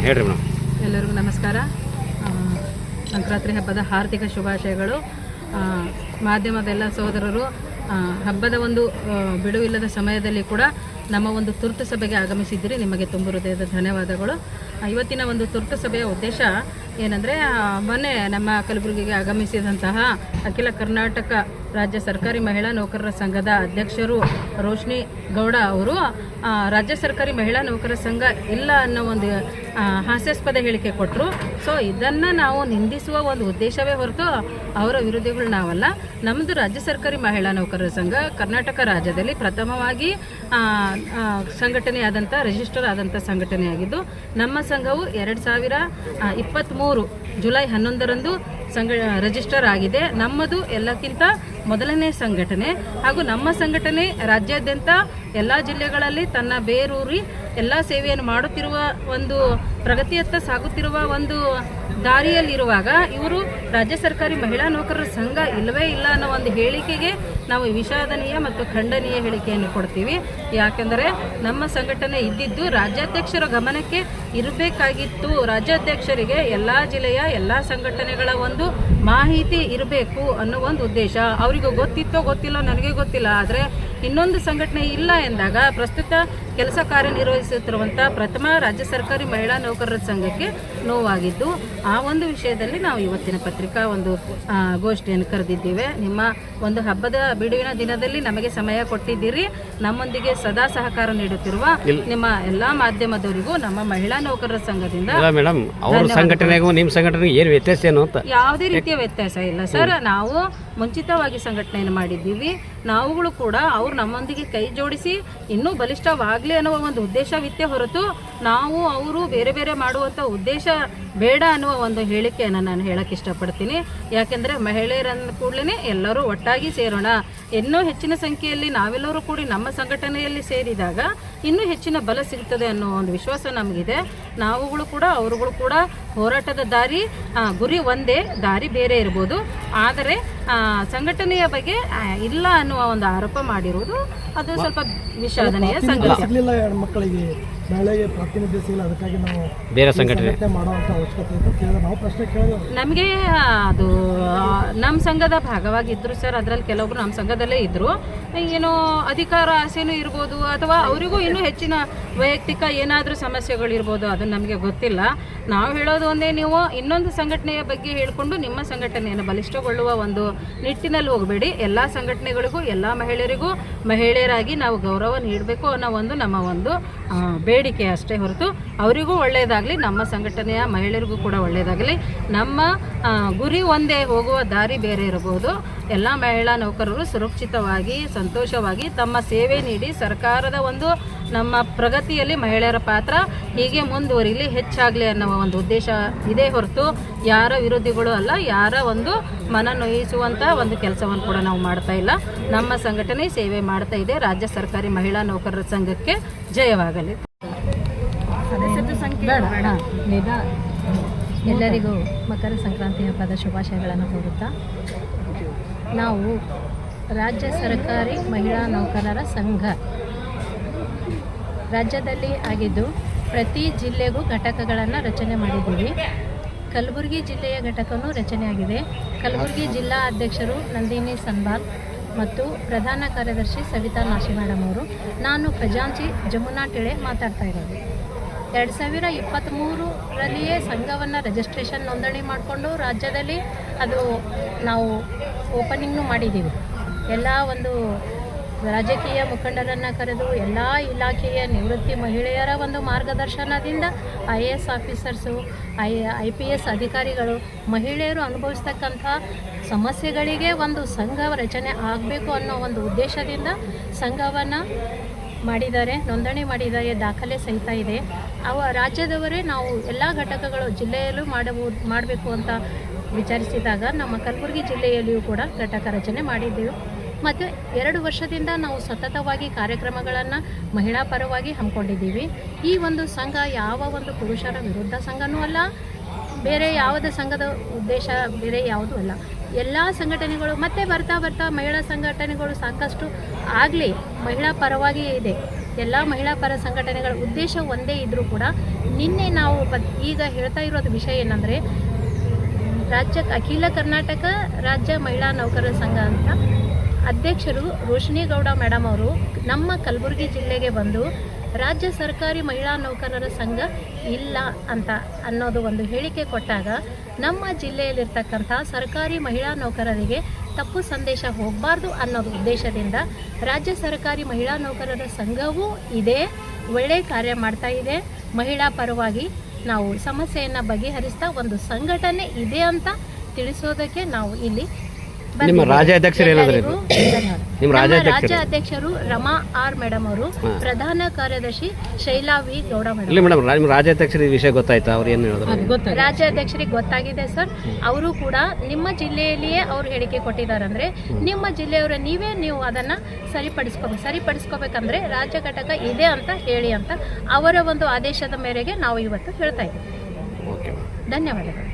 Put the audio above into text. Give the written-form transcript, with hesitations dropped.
ಹೇಳ್ರಿ ಮೇಡಮ್. ಎಲ್ಲರಿಗೂ ನಮಸ್ಕಾರ. ಸಂಕ್ರಾಂತಿ ಹಬ್ಬದ ಹಾರ್ದಿಕ ಶುಭಾಶಯಗಳು. ಮಾಧ್ಯಮದ ಎಲ್ಲ ಸಹೋದರರು, ಹಬ್ಬದ ಒಂದು ಬಿಡುವಿಲ್ಲದ ಸಮಯದಲ್ಲಿ ಕೂಡ ನಮ್ಮ ಒಂದು ತುರ್ತು ಸಭೆಗೆ ಆಗಮಿಸಿದ್ದೀರಿ. ನಿಮಗೆ ತುಂಬ ಹೃದಯದ ಧನ್ಯವಾದಗಳು. ಇವತ್ತಿನ ಒಂದು ತುರ್ತು ಸಭೆಯ ಉದ್ದೇಶ ಏನಂದರೆ, ಮೊನ್ನೆ ನಮ್ಮ ಕಲಬುರಗಿಗೆ ಆಗಮಿಸಿದಂತಹ ಅಖಿಲ ಕರ್ನಾಟಕ ರಾಜ್ಯ ಸರ್ಕಾರಿ ಮಹಿಳಾ ನೌಕರರ ಸಂಘದ ಅಧ್ಯಕ್ಷರು ರೋಶ್ನಿ ಗೌಡ ಅವರು ರಾಜ್ಯ ಸರ್ಕಾರಿ ಮಹಿಳಾ ನೌಕರರ ಸಂಘ ಇಲ್ಲ ಅನ್ನೋ ಒಂದು ಹಾಸ್ಯಾಸ್ಪದ ಹೇಳಿಕೆ ಕೊಟ್ಟರು. ಸೊ ಇದನ್ನು ನಾವು ನಿಂದಿಸುವ ಒಂದು ಉದ್ದೇಶವೇ ಹೊರತು ಅವರ ವಿರೋಧಿಗಳು ನಾವಲ್ಲ. ನಮ್ಮದು ರಾಜ್ಯ ಸರ್ಕಾರಿ ಮಹಿಳಾ ನೌಕರರ ಸಂಘ ಕರ್ನಾಟಕ ರಾಜ್ಯದಲ್ಲಿ ಪ್ರಥಮವಾಗಿ ಸಂಘಟನೆಯಾದಂಥ ರಿಜಿಸ್ಟರ್ ಆದಂಥ ಸಂಘಟನೆಯಾಗಿದ್ದು, ನಮ್ಮ ಸಂಘವು 2023 ಜುಲೈ 11ರಂದು ರಿಜಿಸ್ಟರ್ ಆಗಿದೆ. ನಮ್ಮದು ಎಲ್ಲಕ್ಕಿಂತ ಮೊದಲನೇ ಸಂಘಟನೆ ಹಾಗೂ ನಮ್ಮ ಸಂಘಟನೆ ರಾಜ್ಯಾದ್ಯಂತ ಎಲ್ಲ ಜಿಲ್ಲೆಗಳಲ್ಲಿ ತನ್ನ ಬೇರೂರಿ ಎಲ್ಲ ಸೇವೆಯನ್ನು ಮಾಡುತ್ತಿರುವ ಒಂದು ಪ್ರಗತಿಯತ್ತ ಸಾಗುತ್ತಿರುವ ಒಂದು ದಾರಿಯಲ್ಲಿರುವಾಗ ಇವರು ರಾಜ್ಯ ಸರ್ಕಾರಿ ಮಹಿಳಾ ನೌಕರರ ಸಂಘ ಇಲ್ಲವೇ ಇಲ್ಲ ಅನ್ನೋ ಒಂದು ಹೇಳಿಕೆಗೆ ನಾವು ವಿಷಾದನೀಯ ಮತ್ತು ಖಂಡನೀಯ ಹೇಳಿಕೆಯನ್ನು ಕೊಡ್ತೀವಿ. ಯಾಕೆಂದರೆ ನಮ್ಮ ಸಂಘಟನೆ ಇದ್ದಿದ್ದು ರಾಜ್ಯಾಧ್ಯಕ್ಷರ ಗಮನಕ್ಕೆ ಇರಬೇಕಾಗಿತ್ತು. ರಾಜ್ಯಾಧ್ಯಕ್ಷರಿಗೆ ಎಲ್ಲ ಜಿಲ್ಲೆಯ ಎಲ್ಲ ಸಂಘಟನೆಗಳ ಒಂದು ಮಾಹಿತಿ ಇರಬೇಕು ಅನ್ನೋ ಒಂದು ಉದ್ದೇಶ. ಅವರಿಗೂ ಗೊತ್ತಿತ್ತೋ ಗೊತ್ತಿಲ್ಲೋ ನನಗೆ ಗೊತ್ತಿಲ್ಲ, ಆದರೆ ಇನ್ನೊಂದು ಸಂಘಟನೆ ಇಲ್ಲ ಎಂದಾಗ ಪ್ರಸ್ತುತ ಕೆಲಸ ಕಾರ್ಯನಿರ್ವಹಿಸುತ್ತಿರುವಂಥ ಪ್ರಥಮ ರಾಜ್ಯ ಸರ್ಕಾರಿ ಮಹಿಳಾ ನೌಕರರ ಸಂಘಕ್ಕೆ ನೋವಾಗಿದ್ದು, ಆ ಒಂದು ವಿಷಯದಲ್ಲಿ ನಾವು ಇವತ್ತಿನ ಪತ್ರಿಕಾ ಒಂದು ಗೋಷ್ಠಿಯನ್ನು ಕರೆದಿದ್ದೇವೆ. ನಿಮ್ಮ ಒಂದು ಹಬ್ಬದ ಬಿಡುವಿನ ದಿನದಲ್ಲಿ ನಮಗೆ ಸಮಯ ಕೊಟ್ಟಿದ್ದೀರಿ. ನಮ್ಮೊಂದಿಗೆ ಸದಾ ಸಹಕಾರ ನೀಡುತ್ತಿರುವ ನಿಮ್ಮ ಎಲ್ಲಾ ಮಾಧ್ಯಮದವರಿಗೂ ನಮ್ಮ ಮಹಿಳಾ ನೌಕರರ ಸಂಘದಿಂದ ಸಂಘಟನೆಗೂ ನಿಮ್ಮ ಸಂಘಟನೆಗೆ ಏನು ವ್ಯತ್ಯಾಸ ಏನು ಅಂತ ಯಾವುದೇ ರೀತಿಯ ವ್ಯತ್ಯಾಸ ಇಲ್ಲ ಸರ್. ನಾವು ಮುಂಚಿತವಾಗಿ ಸಂಘಟನೆಯನ್ನು ಮಾಡಿದ್ದೀವಿ. ನಾವುಗಳು ಕೂಡ ಅವ್ರು ನಮ್ಮೊಂದಿಗೆ ಕೈ ಜೋಡಿಸಿ ಇನ್ನೂ ಬಲಿಷ್ಠವಾಗಲಿ ಅನ್ನುವ ಒಂದು ಉದ್ದೇಶವಿತ್ತೇ ಹೊರತು ನಾವು ಅವರು ಬೇರೆ ಬೇರೆ ಮಾಡುವಂಥ ಉದ್ದೇಶ ಬೇಡ ಅನ್ನುವ ಒಂದು ಹೇಳಿಕೆಯನ್ನು ನಾನು ಹೇಳಕ್ಕೆ ಇಷ್ಟಪಡ್ತೀನಿ. ಯಾಕೆಂದರೆ ಮಹಿಳೆಯರನ್ನು ಕೂಡಲೇ ಎಲ್ಲರೂ ಒಟ್ಟಾಗಿ ಸೇರೋಣ, ಇನ್ನೂ ಹೆಚ್ಚಿನ ಸಂಖ್ಯೆಯಲ್ಲಿ ನಾವೆಲ್ಲರೂ ಕೂಡಿ ನಮ್ಮ ಸಂಘಟನೆಯಲ್ಲಿ ಸೇರಿದಾಗ ಇನ್ನೂ ಹೆಚ್ಚಿನ ಬಲ ಸಿಗ್ತದೆ ಅನ್ನೋ ಒಂದು ವಿಶ್ವಾಸ ನಮಗಿದೆ. ನಾವುಗಳು ಕೂಡ ಅವರುಗಳು ಕೂಡ ಹೋರಾಟದ ದಾರಿ ಗುರಿ ಒಂದೇ, ದಾರಿ ಬೇರೆ ಇರ್ಬೋದು, ಆದರೆ ಸಂಘಟನೆಯ ಬಗ್ಗೆ ಇಲ್ಲ ಅನ್ನುವ ಒಂದು ಆರೋಪ ಮಾಡಿರುವುದು ಅದು ಸ್ವಲ್ಪ ವಿಷಾದನೀಯ ಸಂಗತಿ. ಮಕ್ಕಳಿಗೆ ಮಹಿಳೆಗೆ ಪ್ರಾತಿನಿಧ್ಯ ಸಿಗಲ್ಲ, ಅದಕ್ಕಾಗಿ ನಾವು ಬೇರೆ ಸಂಘಟನೆ ಮಾಡುವಂಥ ಅವಶ್ಯಕತೆ ಇತ್ತು. ನಾವು ಪ್ರಶ್ನೆ ಕೇಳಿದ್ವಿ. ನಮಗೆ ಅದು ನಮ್ಮ ಸಂಘದ ಭಾಗವಾಗಿದ್ದರು ಸರ್. ಅದರಲ್ಲಿ ಕೆಲವೊಬ್ರು ನಮ್ಮ ಸಂಘದಲ್ಲೇ ಇದ್ದರು. ಏನೋ ಅಧಿಕಾರ ಆಸೆನೂ ಇರ್ಬೋದು, ಅಥವಾ ಅವರಿಗೂ ಇನ್ನೂ ಹೆಚ್ಚಿನ ವೈಯಕ್ತಿಕ ಏನಾದರೂ ಸಮಸ್ಯೆಗಳಿರ್ಬೋದು, ಅದು ನಮಗೆ ಗೊತ್ತಿಲ್ಲ. ನಾವು ಹೇಳೋದು ಒಂದೇ, ನೀವು ಇನ್ನೊಂದು ಸಂಘಟನೆಯ ಬಗ್ಗೆ ಹೇಳಿಕೊಂಡು ನಿಮ್ಮ ಸಂಘಟನೆಯನ್ನು ಬಲಿಷ್ಠಗೊಳ್ಳುವ ಒಂದು ನಿಟ್ಟಿನಲ್ಲಿ ಹೋಗಬೇಡಿ. ಎಲ್ಲ ಸಂಘಟನೆಗಳಿಗೂ ಎಲ್ಲ ಮಹಿಳೆಯರಿಗೂ ಮಹಿಳೆಯರಾಗಿ ನಾವು ಗೌರವ ನೀಡಬೇಕು ಅನ್ನೋ ಒಂದು ನಮ್ಮ ಒಂದು ಬೇಡಿಕೆ ಅಷ್ಟೇ ಹೊರತು ಅವರಿಗೂ ಒಳ್ಳೆಯದಾಗಲಿ, ನಮ್ಮ ಸಂಘಟನೆಯ ಮಹಿಳೆಯರಿಗೂ ಕೂಡ ಒಳ್ಳೆಯದಾಗಲಿ. ನಮ್ಮ ಗುರಿ ಒಂದೇ, ಹೋಗುವ ದಾರಿ ಬೇರೆ ಇರಬಹುದು. ಎಲ್ಲ ಮಹಿಳಾ ನೌಕರರು ಸುರಕ್ಷಿತವಾಗಿ ಸಂತೋಷವಾಗಿ ತಮ್ಮ ಸೇವೆ ನೀಡಿ ಸರ್ಕಾರದ ಒಂದು ನಮ್ಮ ಪ್ರಗತಿಯಲ್ಲಿ ಮಹಿಳೆಯರ ಪಾತ್ರ ಹೀಗೆ ಮುಂದುವರಿಲಿ, ಹೆಚ್ಚಾಗಲಿ ಅನ್ನೋ ಒಂದು ಉದ್ದೇಶ ಇದೆ ಹೊರತು ಯಾರ ವಿರೋಧಿಗಳು ಅಲ್ಲ, ಯಾರ ಒಂದು ಮನ ನೋಯಿಸುವಂಥ ಒಂದು ಕೆಲಸವನ್ನು ಕೂಡ ನಾವು ಮಾಡ್ತಾ ಇಲ್ಲ. ನಮ್ಮ ಸಂಘಟನೆ ಸೇವೆ ಮಾಡ್ತಾ ಇದೆ. ರಾಜ್ಯ ಸರ್ಕಾರಿ ಮಹಿಳಾ ನೌಕರರ ಸಂಘಕ್ಕೆ ಜಯವಾಗಲಿ. ಎಲ್ಲರಿಗೂ ಮಕರ ಸಂಕ್ರಾಂತಿ ಹಬ್ಬದ ಶುಭಾಶಯಗಳನ್ನು ಕೋರುತ್ತಾ, ನಾವು ರಾಜ್ಯ ಸರ್ಕಾರಿ ಮಹಿಳಾ ನೌಕರರ ಸಂಘ ರಾಜ್ಯದಲ್ಲಿ ಆಗಿದ್ದು ಪ್ರತಿ ಜಿಲ್ಲೆಗೂ ಘಟಕಗಳನ್ನು ರಚನೆ ಮಾಡಿದ್ದೀವಿ. ಕಲಬುರಗಿ ಜಿಲ್ಲೆಯ ಘಟಕವೂ ರಚನೆಯಾಗಿದೆ. ಕಲಬುರಗಿ ಜಿಲ್ಲಾ ಅಧ್ಯಕ್ಷರು ನಂದಿನಿ ಸನ್ಬಾಲ್ ಮತ್ತು ಪ್ರಧಾನ ಕಾರ್ಯದರ್ಶಿ ಸವಿತಾ ನಾಶಿ ಮೇಡಮ್ ಅವರು. ನಾನು ಖಜಾಂಚಿ ಜಮುನಾ ಟಿಳೆ ಮಾತಾಡ್ತಾ ಇರೋದು. 2023ರಲ್ಲಿಯೇ ಸಂಘವನ್ನು ರಿಜಿಸ್ಟ್ರೇಷನ್ ನೋಂದಣಿ ಮಾಡಿಕೊಂಡು ರಾಜ್ಯದಲ್ಲಿ ಅದು ನಾವು ಓಪನಿಂಗ್ನೂ ಮಾಡಿದ್ದೀವಿ. ಎಲ್ಲ ಒಂದು ರಾಜಕೀಯ ಮುಖಂಡರನ್ನು ಕರೆದು ಎಲ್ಲ ಇಲಾಖೆಯ ನಿವೃತ್ತಿ ಮಹಿಳೆಯರ ಒಂದು ಮಾರ್ಗದರ್ಶನದಿಂದ IAS ಆಫೀಸರ್ಸು, IPS ಅಧಿಕಾರಿಗಳು, ಮಹಿಳೆಯರು ಅನುಭವಿಸ್ತಕ್ಕಂಥ ಸಮಸ್ಯೆಗಳಿಗೆ ಒಂದು ಸಂಘ ರಚನೆ ಆಗಬೇಕು ಅನ್ನೋ ಒಂದು ಉದ್ದೇಶದಿಂದ ಸಂಘವನ್ನು ಮಾಡಿದ್ದಾರೆ, ನೋಂದಣಿ ಮಾಡಿದ್ದಾರೆ, ದಾಖಲೆ ಸಹಿತ ಇದೆ. ರಾಜ್ಯದವರೇ ನಾವು ಎಲ್ಲ ಘಟಕಗಳು ಜಿಲ್ಲೆಯಲ್ಲೂ ಮಾಡಬೇಕು ಅಂತ ವಿಚಾರಿಸಿದಾಗ ನಮ್ಮ ಕಲಬುರಗಿ ಜಿಲ್ಲೆಯಲ್ಲಿಯೂ ಕೂಡ ಘಟಕ ರಚನೆ ಮಾಡಿದ್ದೆವು. ಮತ್ತು 2 ವರ್ಷದಿಂದ ನಾವು ಸತತವಾಗಿ ಕಾರ್ಯಕ್ರಮಗಳನ್ನು ಮಹಿಳಾ ಪರವಾಗಿ ಹಮ್ಮಿಕೊಂಡಿದ್ದೀವಿ. ಈ ಒಂದು ಸಂಘ ಯಾವ ಒಂದು ಪುರುಷರ ವಿರುದ್ಧ ಸಂಘನೂ ಅಲ್ಲ, ಬೇರೆ ಯಾವುದೇ ಸಂಘದ ಉದ್ದೇಶ ಬೇರೆ ಯಾವುದೂ ಅಲ್ಲ. ಎಲ್ಲ ಸಂಘಟನೆಗಳು ಮತ್ತು ಬರ್ತಾ ಮಹಿಳಾ ಸಂಘಟನೆಗಳು ಸಾಕಷ್ಟು ಆಗಲಿ ಮಹಿಳಾ ಪರವಾಗಿ ಇದೆ. ಎಲ್ಲ ಮಹಿಳಾ ಪರ ಸಂಘಟನೆಗಳ ಉದ್ದೇಶ ಒಂದೇ ಇದ್ದರೂ ಕೂಡ ನಿನ್ನೆ ನಾವು ಈಗ ಹೇಳ್ತಾ ಇರೋದು ವಿಷಯ ಏನಂದರೆ ಅಖಿಲ ಕರ್ನಾಟಕ ರಾಜ್ಯ ಮಹಿಳಾ ನೌಕರರ ಸಂಘ ಅಂತ ಅಧ್ಯಕ್ಷರು ರೋಶಿನಿ ಗೌಡ ಮೇಡಮ್ ಅವರು ನಮ್ಮ ಕಲಬುರಗಿ ಜಿಲ್ಲೆಗೆ ಬಂದು ರಾಜ್ಯ ಸರ್ಕಾರಿ ಮಹಿಳಾ ನೌಕರರ ಸಂಘ ಇಲ್ಲ ಅಂತ ಅನ್ನೋದು ಒಂದು ಹೇಳಿಕೆ ಕೊಟ್ಟಾಗ ನಮ್ಮ ಜಿಲ್ಲೆಯಲ್ಲಿರ್ತಕ್ಕಂಥ ಸರ್ಕಾರಿ ಮಹಿಳಾ ನೌಕರರಿಗೆ ತಪ್ಪು ಸಂದೇಶ ಹೋಗಬಾರ್ದು ಅನ್ನೋದು ಉದ್ದೇಶದಿಂದ ರಾಜ್ಯ ಸರ್ಕಾರಿ ಮಹಿಳಾ ನೌಕರರ ಸಂಘವೂ ಇದೆ, ಒಳ್ಳೆಯ ಕಾರ್ಯ ಮಾಡ್ತಾ ಇದೆ. ಮಹಿಳಾ ಪರವಾಗಿ ನಾವು ಸಮಸ್ಯೆಯನ್ನು ಬಗೆಹರಿಸ್ತಾ ಒಂದು ಸಂಘಟನೆ ಇದೆ ಅಂತ ತಿಳಿಸೋದಕ್ಕೆ ನಾವು ಇಲ್ಲಿ ನಿಮ್ಮ ರಾಜ್ಯಾಧ್ಯಕ್ಷರು ಏನಾದ್ರು ನಿಮ್ಮ ರಾಜ್ಯ ಅಧ್ಯಕ್ಷರು ರಮಾ ಆರ್ ಮೇಡಮ್ ಅವರು, ಪ್ರಧಾನ ಕಾರ್ಯದರ್ಶಿ ಶೈಲಾ ವಿ ಗೌಡ ಮೇಡಮ್. ಇಲ್ಲ ಮೇಡಮ್, ನಿಮ್ಮ ರಾಜ್ಯಾಧ್ಯಕ್ಷರಿಗೆ ಈ ವಿಷಯ ಗೊತ್ತಾಯ್ತಾ? ಅವ್ರು ಏನು ಹೇಳಿದ್ರು? ರಾಜ್ಯಾಧ್ಯಕ್ಷರಿಗೆ ಗೊತ್ತಾಗಿದೆ ಸರ್. ಅವರು ಕೂಡ ನಿಮ್ಮ ಜಿಲ್ಲೆಯಲ್ಲಿಯೇ ಅವ್ರು ಹೇಳಿಕೆ ಕೊಟ್ಟಿದ್ದಾರೆ. ಅಂದರೆ ನಿಮ್ಮ ಜಿಲ್ಲೆಯವರ ನೀವು ಅದನ್ನು ಸರಿಪಡಿಸ್ಕೋಬೇಕಂದ್ರೆ ರಾಜ್ಯ ಘಟಕ ಇದೆ ಅಂತ ಹೇಳಿ ಅಂತ ಅವರ ಒಂದು ಆದೇಶದ ಮೇರೆಗೆ ನಾವು ಇವತ್ತು ಹೇಳ್ತಾ ಇದ್ದೀವಿ. ಧನ್ಯವಾದಗಳು.